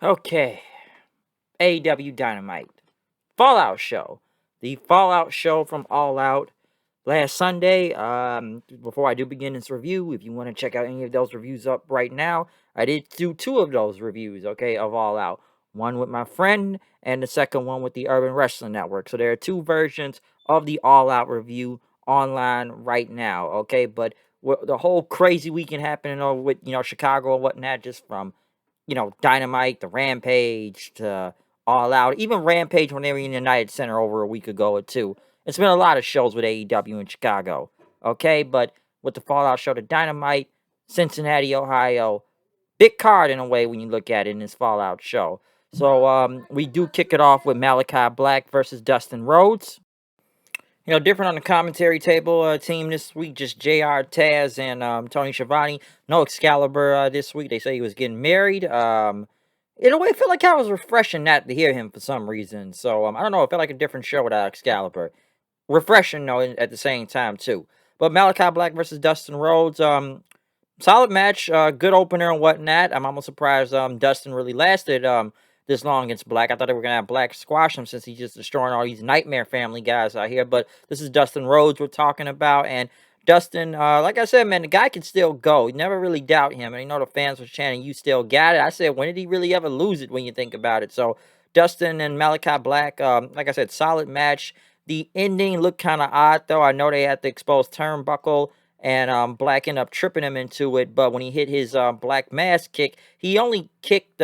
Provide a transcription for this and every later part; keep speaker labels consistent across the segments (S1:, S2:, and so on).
S1: Okay, AEW Dynamite. Fallout show. The Fallout show from All Out last Sunday. Before I do begin this review, if you want to check out any of those reviews up right now, I did do two of those reviews, okay, of All Out. One with my friend, and the second one with the Urban Wrestling Network. So there are two versions of the All Out review online right now, okay? But the whole crazy weekend happening over with, Chicago and whatnot, just from Dynamite, the Rampage, to All Out, even Rampage when they were in the United Center over a week ago or two. It's been a lot of shows with AEW in Chicago, okay? But with the Fallout show, the Dynamite, Cincinnati, Ohio, big card in a way when you look at it in this Fallout show. So we do kick it off with Malachi Black versus Dustin Rhodes. Different on the commentary table team this week, just JR Taz and Tony Schiavone. No Excalibur this week. They say he was getting married. In a way, I feel like I was refreshing not to hear him for some reason. So I don't know. It felt like a different show without Excalibur. Refreshing though at the same time too. But Malachi Black versus Dustin Rhodes. Solid match, good opener and whatnot. I'm almost surprised Dustin really lasted this long against Black. I thought they were gonna have Black squash him since he's just destroying all these Nightmare Family guys out here. But this is Dustin Rhodes we're talking about, and Dustin, like I said, man, the guy can still go. You never really doubt him. And the fans were chanting, "You still got it." I said, when did he really ever lose it? When you think about it, so Dustin and Malachi Black, like I said, solid match. The ending looked kind of odd though. I know they had to expose turnbuckle and Black ended up tripping him into it. But when he hit his Black Mass kick, he only kicked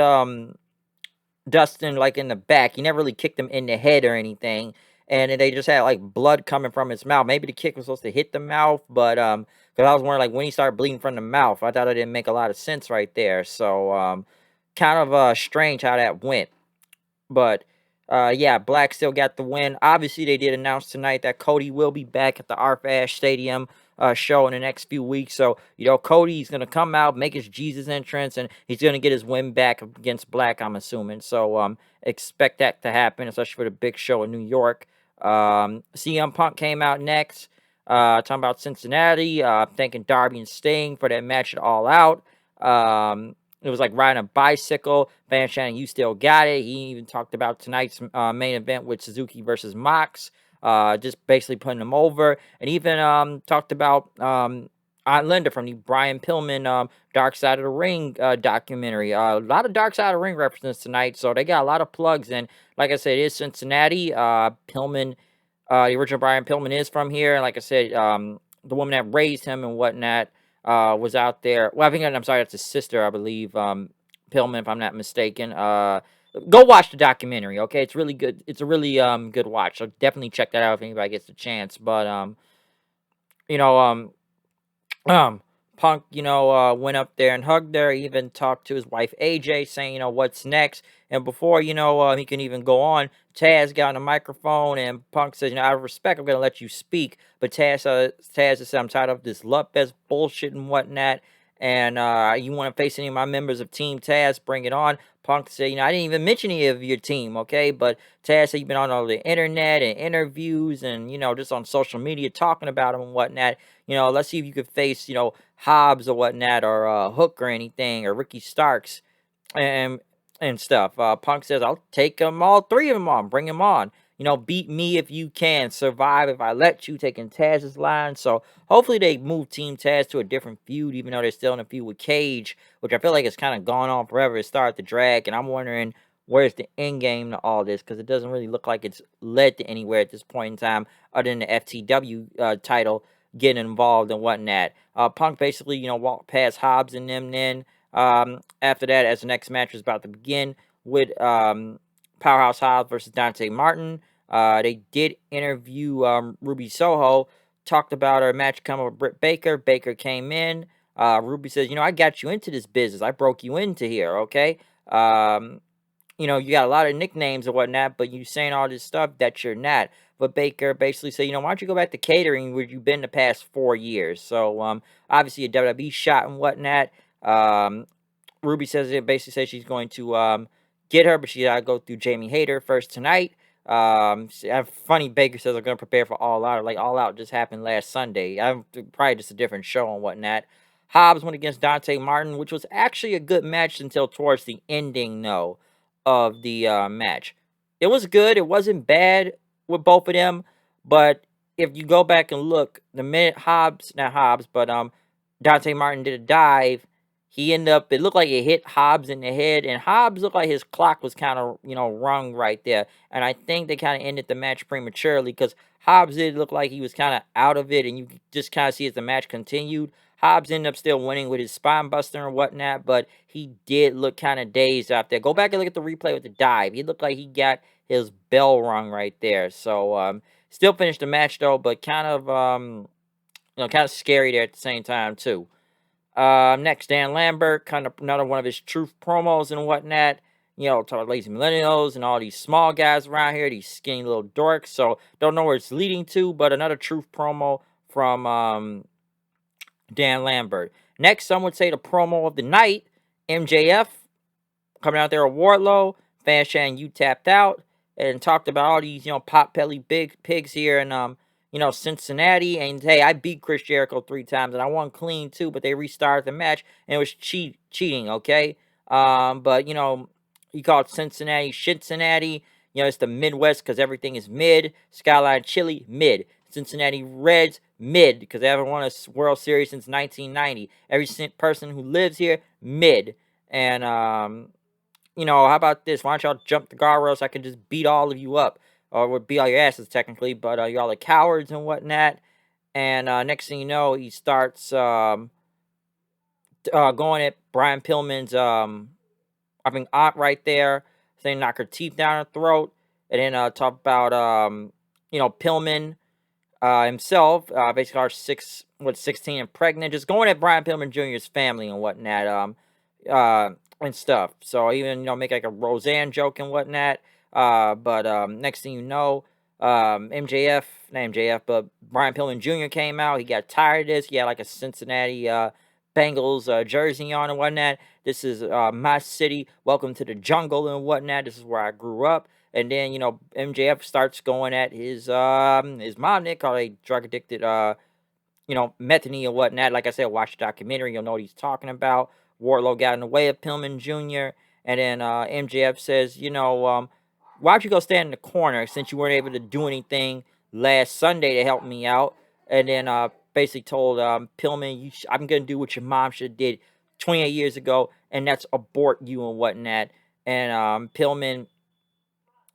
S1: Dustin like in the back. He never really kicked him in the head or anything. And then they just had like blood coming from his mouth. Maybe the kick was supposed to hit the mouth, but because I was wondering like when he started bleeding from the mouth, I thought it didn't make a lot of sense right there. So kind of strange how that went. But yeah, Black still got the win. Obviously, they did announce tonight that Cody will be back at the Arpash Stadium show in the next few weeks. So, Cody's going to come out, make his Jesus entrance, and he's going to get his win back against Black, I'm assuming. So, expect that to happen, especially for the big show in New York. CM Punk came out next, talking about Cincinnati, thanking Darby and Sting for that match at All Out. It was like riding a bicycle. Van Shannon, you still got it. He even talked about tonight's main event with Suzuki versus Mox. Just basically putting him over. And even talked about Aunt Linda from the Brian Pillman Dark Side of the Ring documentary. A lot of Dark Side of the Ring references tonight. So they got a lot of plugs. And like I said, it is Cincinnati. Pillman, the original Brian Pillman is from here. And like I said, the woman that raised him and whatnot was out there. Well, I'm sorry, that's his sister, I believe. Pillman, if I'm not mistaken. Go watch the documentary, okay? It's really good. It's a really good watch. So definitely check that out if anybody gets the chance. But you know, Punk, went up there and hugged her. Even talked to his wife AJ, saying, what's next. And before he can even go on, Taz got on the microphone, and Punk says, out of respect, I'm gonna let you speak. But Taz says, I'm tired of this love fest bullshit and whatnot. And you want to face any of my members of Team Taz? Bring it on. Punk said, I didn't even mention any of your team, okay? But Taz said you've been on all the internet and interviews and just on social media talking about him and whatnot. Let's see if you could face Hobbs or whatnot, or Hook or anything, or Ricky Starks and stuff. Punk says, I'll take them all three of them on, bring them on. Beat me if you can, survive if I let you, taking Taz's line. So hopefully they move Team Taz to a different feud, even though they're still in a feud with Cage, which I feel like it's kind of gone on forever. It started to drag, and I'm wondering where's the end game to all this, because it doesn't really look like it's led to anywhere at this point in time, other than the FTW title getting involved and whatnot. Punk basically, walked past Hobbs and them then. After that, as the next match was about to begin with Powerhouse Hobbs versus Dante Martin. They did interview Ruby Soho, talked about her match coming with Britt Baker. Baker came in. Ruby says, I got you into this business. I broke you into here, okay? You got a lot of nicknames and whatnot, but you saying all this stuff that you're not. But Baker basically said, why don't you go back to catering where you've been the past 4 years? So, obviously a WWE shot and whatnot. Ruby basically says she's going to get her, but she got to go through Jamie Hayter first tonight. Funny, Baker says I'm going to prepare for All Out. Like, All Out just happened last Sunday. I'm probably just a different show and whatnot. Hobbs went against Dante Martin, which was actually a good match until towards the ending, though. of the match. It was good. It wasn't bad with both of them, but if you go back and look, the minute not Hobbs, but Dante Martin did a dive, he ended up. It looked like it hit Hobbs in the head, and Hobbs looked like his clock was kind of rung right there. And I think they kind of ended the match prematurely because Hobbs did look like he was kind of out of it, and you could just kind of see as the match continued. Hobbs ended up still winning with his spine buster and whatnot, but he did look kind of dazed out there. Go back and look at the replay with the dive. He looked like he got his bell rung right there. So still finished the match though, but kind of scary there at the same time too. Next, Dan Lambert, kind of another one of his truth promos and whatnot. Talk about lazy millennials and all these small guys around here, these skinny little dorks. So don't know where it's leading to, but another truth promo from Dan Lambert. Next, some would say the promo of the night, MJF coming out there with Wardlow, fans chanting "You tapped out," and talked about all these pot belly big pigs here in Cincinnati. And hey, I beat Chris Jericho 3 times and I won clean too, but they restarted the match and it was cheating. Okay, but he called Cincinnati Cincinnati. It's the Midwest because everything is mid. Skyline Chili mid. Cincinnati Reds mid because they haven't won a World Series since 1990. Every person who lives here mid. And how about this? Why don't y'all jump the guardrails so I can just beat all of you up? Or would beat all your asses, technically. But y'all are cowards and whatnot. And next thing you know, he starts going at Brian Pillman's, aunt right there. Saying knock her teeth down her throat. And then talk about, Pillman himself. Basically, are 16 and pregnant. Just going at Brian Pillman Jr.'s family and whatnot. And stuff. So even make like a Roseanne joke and whatnot. But next thing you know, MJF, not MJF, but Brian Pillman Jr. came out. He got tired of this. He had like a Cincinnati Bengals jersey on and whatnot. This is my city. Welcome to the jungle and whatnot. This is where I grew up. And then MJF starts going at his mom, Nick, called a drug addicted Metheny and whatnot. Like I said, watch the documentary. You'll know what he's talking about. Wardlow got in the way of Pillman Jr. And then MJF says, why don't you go stand in the corner since you weren't able to do anything last Sunday to help me out? And then basically told Pillman, I'm going to do what your mom should have did 28 years ago, and that's abort you and whatnot. And Pillman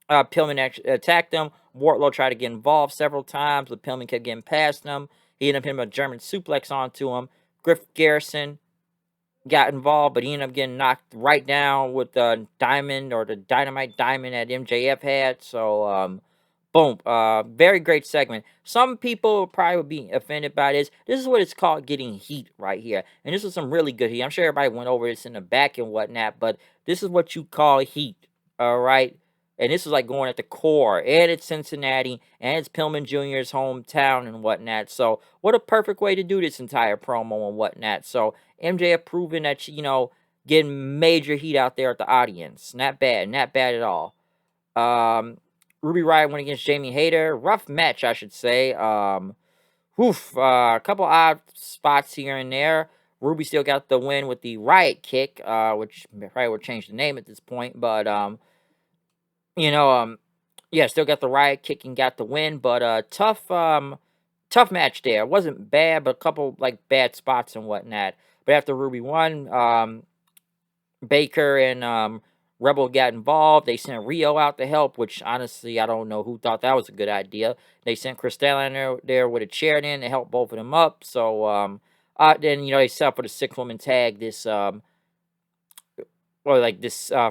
S1: actually attacked him. Wardlow tried to get involved several times, but Pillman kept getting past him. He ended up hitting a German suplex onto him. Griff Garrison got involved, but he ended up getting knocked right down with the diamond or the dynamite diamond that MJF had. So, boom. Very great segment. Some people probably would be offended by this. This is what it's called getting heat right here. And this was some really good heat. I'm sure everybody went over this in the back and whatnot, but this is what you call heat. All right. And this is like going at the core. And it's Cincinnati. And it's Pillman Jr.'s hometown and whatnot. So, what a perfect way to do this entire promo and whatnot. So, MJF proving that, getting major heat out there at the audience. Not bad. Not bad at all. Ruby Riott went against Jamie Hayter. Rough match, I should say. A couple odd spots here and there. Ruby still got the win with the Riot Kick, which probably would change the name at this point. But, yeah, still got the Riot Kick and got the win. But tough match there. It wasn't bad, but a couple like bad spots and whatnot. But after Ruby won, Baker and Rebel got involved. They sent Rio out to help, which honestly I don't know who thought that was a good idea. They sent Cristela there with a chair in to help both of them up. So then they set up for the 6-woman tag this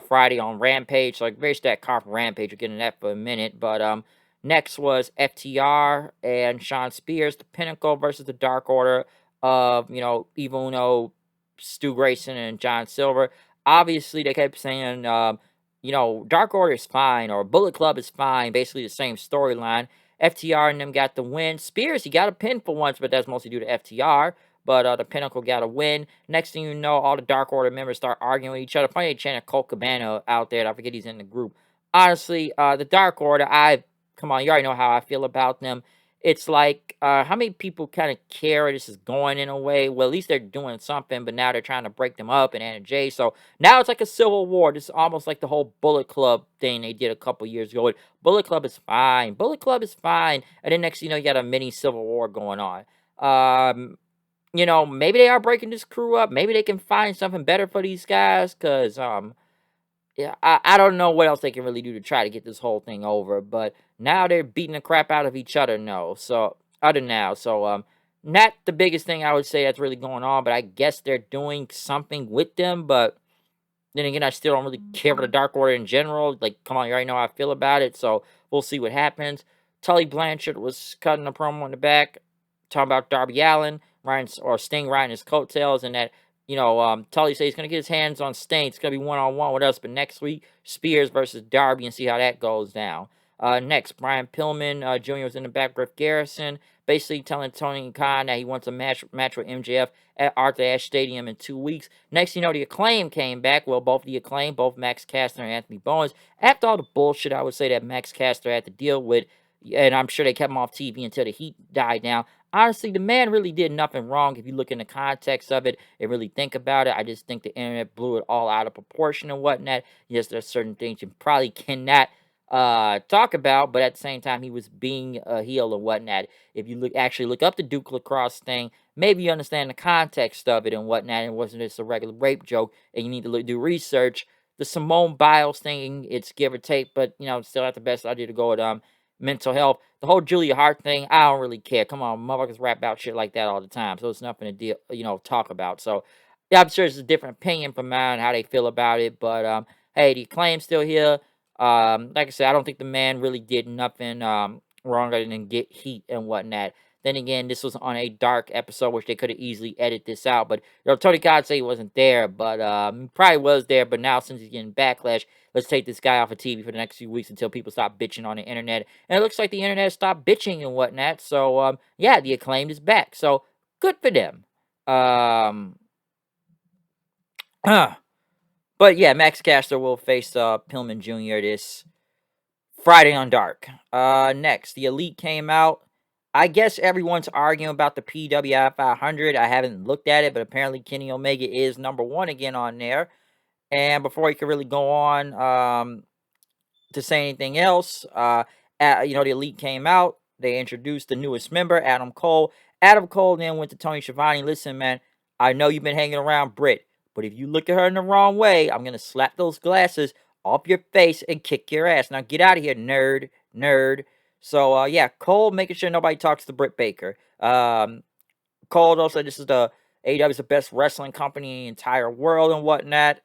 S1: Friday on Rampage. Like very stacked card from Rampage. We'll get into that for a minute. But next was FTR and Sean Spears, the Pinnacle versus the Dark Order of Evil Uno, Stu Grayson, and John Silver. Obviously, they kept saying, Dark Order is fine, or Bullet Club is fine. Basically, the same storyline. FTR and them got the win. Spears, he got a pin for once, but that's mostly due to FTR. But the Pinnacle got a win. Next thing you know, all the Dark Order members start arguing with each other. Funny, they chanted Colt Cabana out there. I forget he's in the group. Honestly, the Dark Order, come on, you already know how I feel about them. it's like, how many people kind of care this is going in a way? Well, at least they're doing something, but now they're trying to break them up and Anna Jay. So now it's like a civil war. This is almost like the whole Bullet Club thing they did a couple years ago. Bullet Club is fine. Bullet Club is fine. And then next, you got a mini civil war going on. Maybe they are breaking this crew up. Maybe they can find something better for these guys. Cause yeah, I don't know what else they can really do to try to get this whole thing over, but now they're beating the crap out of each other. No, so other now, so not the biggest thing I would say that's really going on, but I guess they're doing something with them. But then again, I still don't really care for the Dark Order in general. Like, come on, you already know how I feel about it, so we'll see what happens. Tully Blanchard was cutting a promo in the back, talking about Darby Allin, Sting riding his coattails, and that Tully says he's gonna get his hands on Sting. It's gonna be one-on-one with us, but next week Spears versus Darby, and see how that goes down. Next, Brian Pillman Jr. was in the back. Griff Garrison basically telling Tony Khan that he wants a match with MJF at Arthur Ashe Stadium in 2 weeks. Next, the Acclaim came back. Well, both the Acclaim, both Max Caster and Anthony Bowens. After all the bullshit I would say that Max Caster had to deal with, and I'm sure they kept him off TV until the heat died down. Honestly, the man really did nothing wrong if you look in the context of it and really think about it. I just think the internet blew it all out of proportion and whatnot. Yes, there's certain things you probably cannot talk about, but at the same time, he was being a heel and whatnot. If you actually look up the Duke Lacrosse thing, maybe you understand the context of it and whatnot. It wasn't just a regular rape joke, and you need to do research. The Simone Biles thing, it's give or take, but still not the best idea to go with mental health. The whole Julia Hart thing, I don't really care. Come on, motherfuckers rap about shit like that all the time, so it's nothing to talk about. So yeah, I'm sure it's a different opinion from mine how they feel about it, but hey, the Acclaim's still here. Like I said, I don't think the man really did nothing wrong other than get heat and whatnot. Then again, this was on a dark episode, which they could have easily edited this out. But Tony Khan said he wasn't there, but he probably was there. But now, since he's getting backlash, let's take this guy off of TV for the next few weeks until people stop bitching on the internet. And it looks like the internet stopped bitching and whatnot. So yeah, the Acclaimed is back. So good for them. But yeah, Max Caster will face Pillman Jr. this Friday on Dark. Next, the Elite came out. I guess everyone's arguing about the PWI 500. I haven't looked at it, but apparently Kenny Omega is number one again on there. And before he could really go on to say anything else, the Elite came out. They introduced the newest member, Adam Cole. Adam Cole then went to Tony Schiavone. Listen, man, I know you've been hanging around Britt, but if you look at her in the wrong way, I'm going to slap those glasses off your face and kick your ass. Now get out of here, nerd. So, yeah, Cole making sure nobody talks to Britt Baker. Cole also, this is the AEW is the best wrestling company in the entire world and whatnot.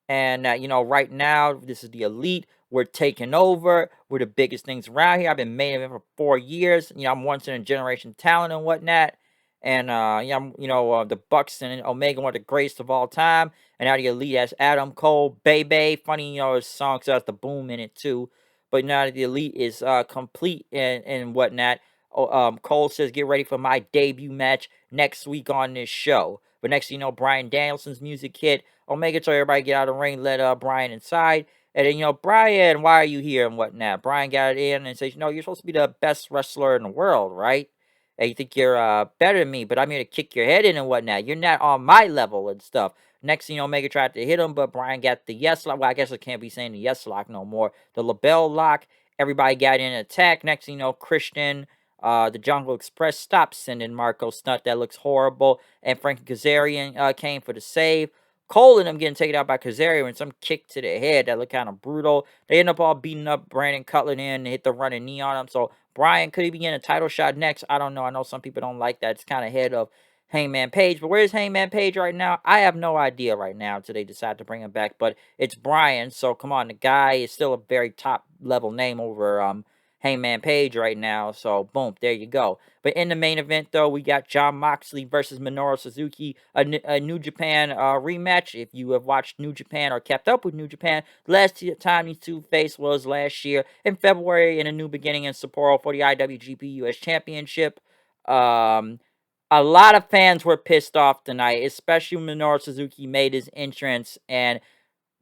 S1: And, right now, this is the Elite. We're taking over. We're the biggest things around here. I've been main event for 4 years. I'm once in a generation talent and whatnot. And, the Bucks and Omega are the greatest of all time. And now the Elite has Adam Cole, Bebe. Funny, his song has the boom in it, too. But now that the Elite is complete and whatnot, Cole says, get ready for my debut match next week on this show. But next thing you know, Bryan Danielson's music hit. Omega told everybody get out of the ring, let Bryan inside. And then, Bryan, why are you here and whatnot? Bryan got it in and says, you're supposed to be the best wrestler in the world, right? And you think you're better than me, but I'm here to kick your head in and whatnot. You're not on my level and stuff. Next thing Omega tried to hit him, but Bryan got the yes lock. Well, I guess I can't be saying the yes lock no more. The LaBelle lock. Everybody got in an attack. Next thing Christian, the Jungle Express stopped sending Marco Stunt. That looks horrible. And Frankie Kazarian came for the save. Cole and them getting taken out by Kazarian and some kick to the head that looked kind of brutal. They end up all beating up Brandon Cutler and hit the running knee on him. So Bryan, could he be getting a title shot next? I don't know. I know some people don't like that. It's kind of ahead of Hangman Page. But where's Hangman Page right now? I have no idea right now until they decide to bring him back. But it's Bryan. So come on. The guy is still a very top level name over Hangman Page right now. So boom, there you go. But in the main event, though, we got Jon Moxley versus Minoru Suzuki, a New Japan rematch. If you have watched New Japan or kept up with New Japan, last time these two faced was last year in February in a new beginning in Sapporo for the IWGP US Championship. A lot of fans were pissed off tonight, especially when Minoru Suzuki made his entrance, and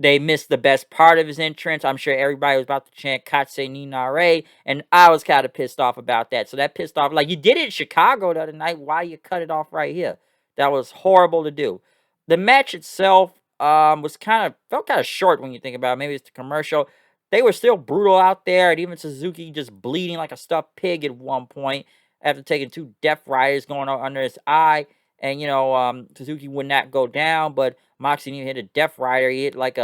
S1: they missed the best part of his entrance. I'm sure everybody was about to chant Katse ni Nare, and I was kind of pissed off about that. So that pissed off. Like, you did it in Chicago the other night. Why you cut it off right here? That was horrible to do. The match itself was felt kind of short when you think about it. Maybe it's the commercial. They were still brutal out there, and even Suzuki just bleeding like a stuffed pig at one point after taking two Death Riders going on under his eye. And Suzuki would not go down, but Moxley hit a Death Rider. He hit like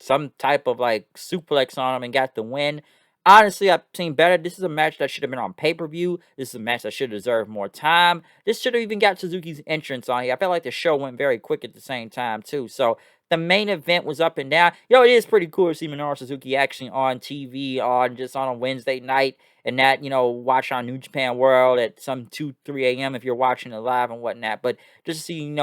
S1: some type of like suplex on him and got the win. Honestly, I've seen better. This is a match that should have been on pay-per-view. This is a match that should have deserved more time. This should have even got Suzuki's entrance on here. I felt like the show went very quick at the same time, too. So the main event was up and down. It is pretty cool to see Minoru Suzuki actually on TV on a Wednesday night, and that, watch on New Japan World at some 2, 3 a.m. if you're watching it live and whatnot. But just to see,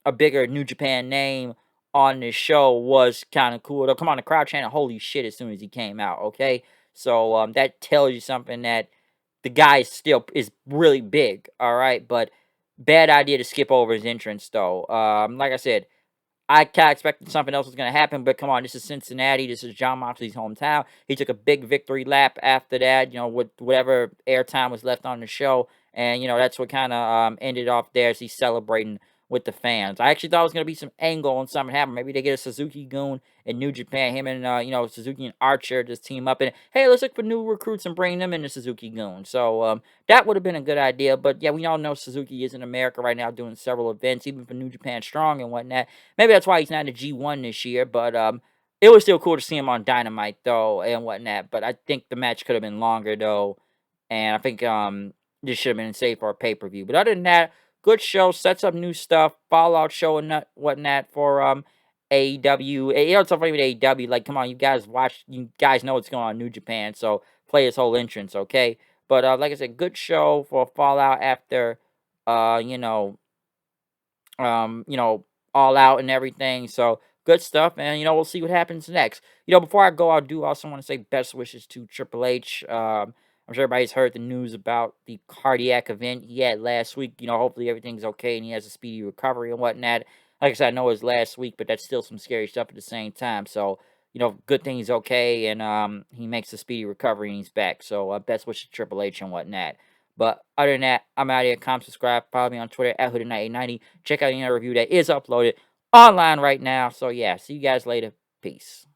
S1: a bigger New Japan name on this show was kind of cool. They'll come on the crowd chanting "Holy shit" as soon as he came out. Okay, so that tells you something, that the guy is really big. All right, but bad idea to skip over his entrance though. Like I said, I kind of expected something else was going to happen, but come on, this is Cincinnati. This is Jon Moxley's hometown. He took a big victory lap after that, with whatever airtime was left on the show. And, that's what kind of ended off there as he's celebrating with the fans. I actually thought it was going to be some angle and something happen. Maybe they get a Suzuki Goon in New Japan. Him and, Suzuki and Archer just team up. And, hey, let's look for new recruits and bring them into Suzuki Goon. So, that would have been a good idea. But, yeah, we all know Suzuki is in America right now doing several events, even for New Japan Strong and whatnot. Maybe that's why he's not in the G1 this year, but it was still cool to see him on Dynamite though and whatnot. But I think the match could have been longer though, and I think this should have been saved for a pay-per-view. But other than that, good show, sets up new stuff, Fallout show and whatnot for AEW. It's so funny with AEW. Like, come on, you guys know what's going on in New Japan, so play his whole entrance, okay? But like I said, good show for Fallout after uh, you know, um, you know, all out and everything. So good stuff, and we'll see what happens next. Before I go, I do also want to say best wishes to Triple H. I'm sure everybody's heard the news about the cardiac event he had last week. Hopefully everything's okay and he has a speedy recovery and whatnot. Like I said, I know it was last week, but that's still some scary stuff at the same time. So, good thing he's okay and he makes a speedy recovery and he's back. So, best wishes to Triple H and whatnot. But other than that, I'm out of here. Comment, subscribe, follow me on Twitter at Hoodie9890. Check out any other review that is uploaded online right now. So yeah, see you guys later. Peace.